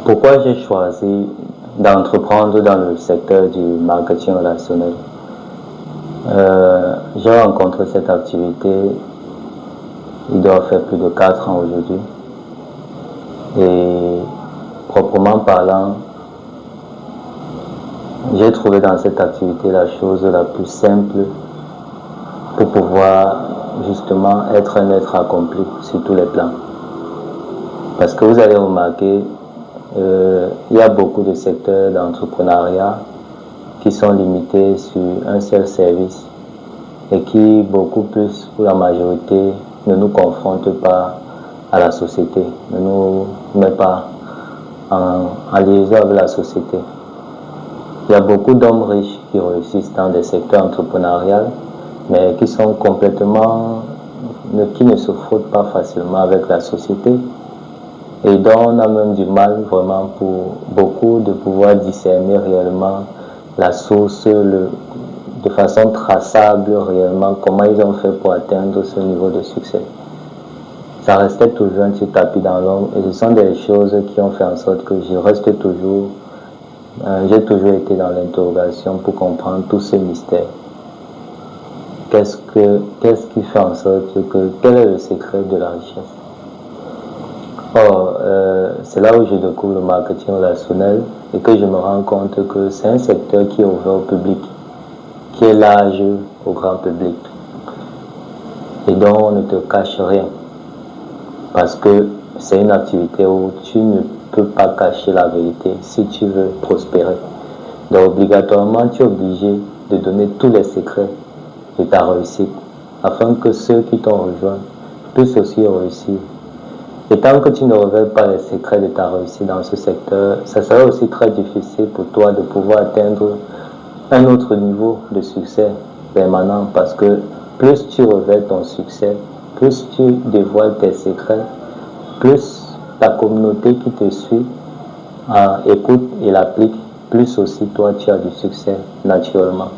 Pourquoi j'ai choisi d'entreprendre dans le secteur du marketing relationnel? J'ai rencontré cette activité, il doit faire plus de 4 ans aujourd'hui. Et proprement parlant, j'ai trouvé dans cette activité la chose la plus simple pour pouvoir justement être un être accompli sur tous les plans. Parce que vous allez remarquer, il y a beaucoup de secteurs d'entrepreneuriat qui sont limités sur un seul service et qui, beaucoup plus pour la majorité, ne nous confrontent pas à la société, ne nous met pas en liaison avec la société. Il y a beaucoup d'hommes riches qui réussissent dans des secteurs entrepreneuriaux, mais qui sont complètement, qui ne se frottent pas facilement avec la société, et dont on a même du mal vraiment pour beaucoup de pouvoir discerner réellement la source, de façon traçable réellement comment ils ont fait pour atteindre ce niveau de succès. Ça restait toujours un petit tapis dans l'ombre, et ce sont des choses qui ont fait en sorte que je reste toujours, j'ai toujours été dans l'interrogation pour comprendre tout ce mystère. Qu'est-ce qui fait en sorte que, quel est le secret de la richesse? Or, c'est là où je découvre le marketing relationnel et que je me rends compte que c'est un secteur qui est ouvert au public, qui est large au grand public et dont on ne te cache rien, parce que c'est une activité où tu ne peux pas cacher la vérité si tu veux prospérer. Donc obligatoirement, tu es obligé de donner tous les secrets de ta réussite afin que ceux qui t'ont rejoint puissent aussi réussir. Et tant que tu ne révèles pas les secrets de ta réussite dans ce secteur, ça sera aussi très difficile pour toi de pouvoir atteindre un autre niveau de succès permanent, parce que plus tu révèles ton succès, plus tu dévoiles tes secrets, plus ta communauté qui te suit écoute et l'applique, plus aussi toi tu as du succès naturellement.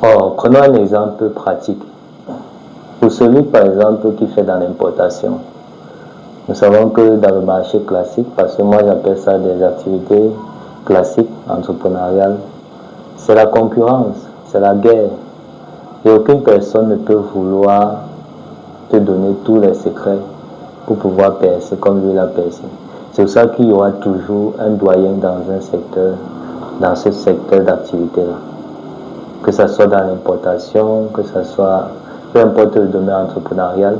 Or, prenons un exemple pratique. Pour celui par exemple qui fait dans l'importation, nous savons que dans le marché classique, parce que moi j'appelle ça des activités classiques, entrepreneuriales, c'est la concurrence, c'est la guerre. Et aucune personne ne peut vouloir te donner tous les secrets pour pouvoir percer comme lui l'a percé. C'est pour ça qu'il y aura toujours un doyen dans un secteur, dans ce secteur d'activité-là. Que ce soit dans l'importation, que ce soit, peu importe le domaine entrepreneurial.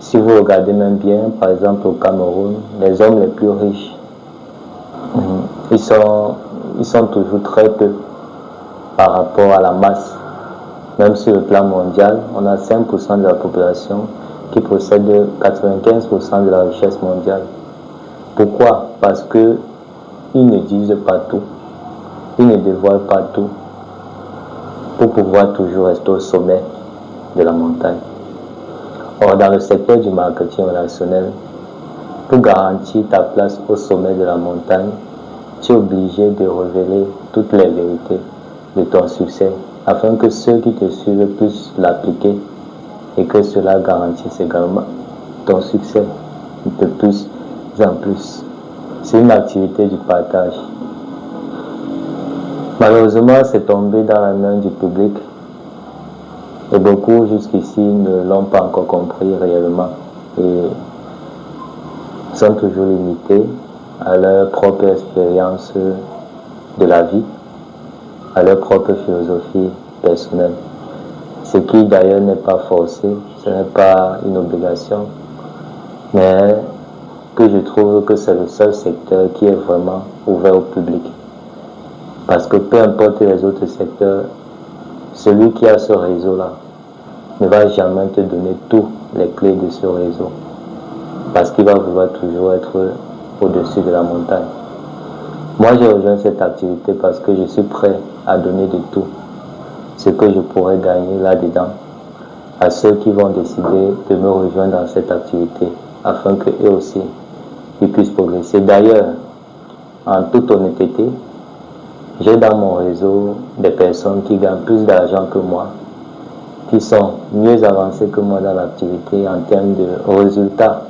Si vous regardez même bien, par exemple au Cameroun, les hommes les plus riches, ils sont toujours très peu par rapport à la masse. Même sur le plan mondial, on a 5% de la population qui possède 95% de la richesse mondiale. Pourquoi? Parce qu'ils ne disent pas tout, ils ne dévoilent pas tout pour pouvoir toujours rester au sommet de la montagne. Or, dans le secteur du marketing relationnel, pour garantir ta place au sommet de la montagne, tu es obligé de révéler toutes les vérités de ton succès afin que ceux qui te suivent puissent l'appliquer et que cela garantisse également ton succès de plus en plus. C'est une activité du partage. Malheureusement, c'est tombé dans la main du public et beaucoup jusqu'ici ne l'ont pas encore compris réellement et sont toujours limités à leur propre expérience de la vie, à leur propre philosophie personnelle. Ce qui d'ailleurs n'est pas forcé, ce n'est pas une obligation, mais que je trouve que c'est le seul secteur qui est vraiment ouvert au public. Parce que peu importe les autres secteurs, celui qui a ce réseau-là ne va jamais te donner toutes les clés de ce réseau, parce qu'il va vouloir toujours être au-dessus de la montagne. Moi, j'ai rejoint cette activité parce que je suis prêt à donner de tout ce que je pourrais gagner là-dedans à ceux qui vont décider de me rejoindre dans cette activité afin qu'eux aussi ils puissent progresser. D'ailleurs, en toute honnêteté, j'ai dans mon réseau des personnes qui gagnent plus d'argent que moi, qui sont mieux avancées que moi dans l'activité en termes de résultats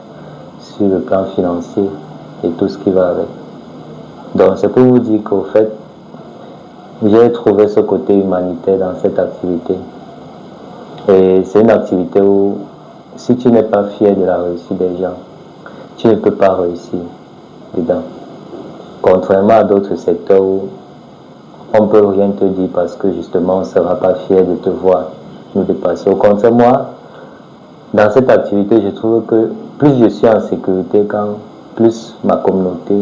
sur le plan financier et tout ce qui va avec. Donc c'est pour vous dire qu'au fait, j'ai trouvé ce côté humanitaire dans cette activité. Et c'est une activité où, si tu n'es pas fier de la réussite des gens, tu ne peux pas réussir dedans. Contrairement à d'autres secteurs où on ne peut rien te dire parce que justement on ne sera pas fier de te voir nous dépasser. Au contraire, moi, dans cette activité, je trouve que plus je suis en sécurité, quand plus ma communauté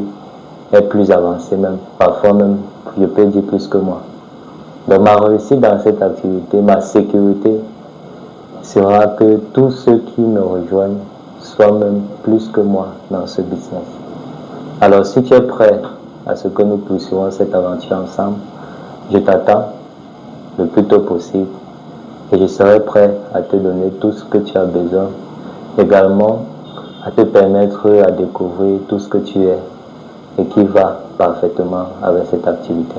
est plus avancée même. Parfois même, je peux dire plus que moi. Donc ma réussite dans cette activité, ma sécurité, sera que tous ceux qui me rejoignent soient même plus que moi dans ce business. Alors si tu es prêt à ce que nous poursuivions cette aventure ensemble, je t'attends le plus tôt possible et je serai prêt à te donner tout ce que tu as besoin, également à te permettre à découvrir tout ce que tu es et qui va parfaitement avec cette activité.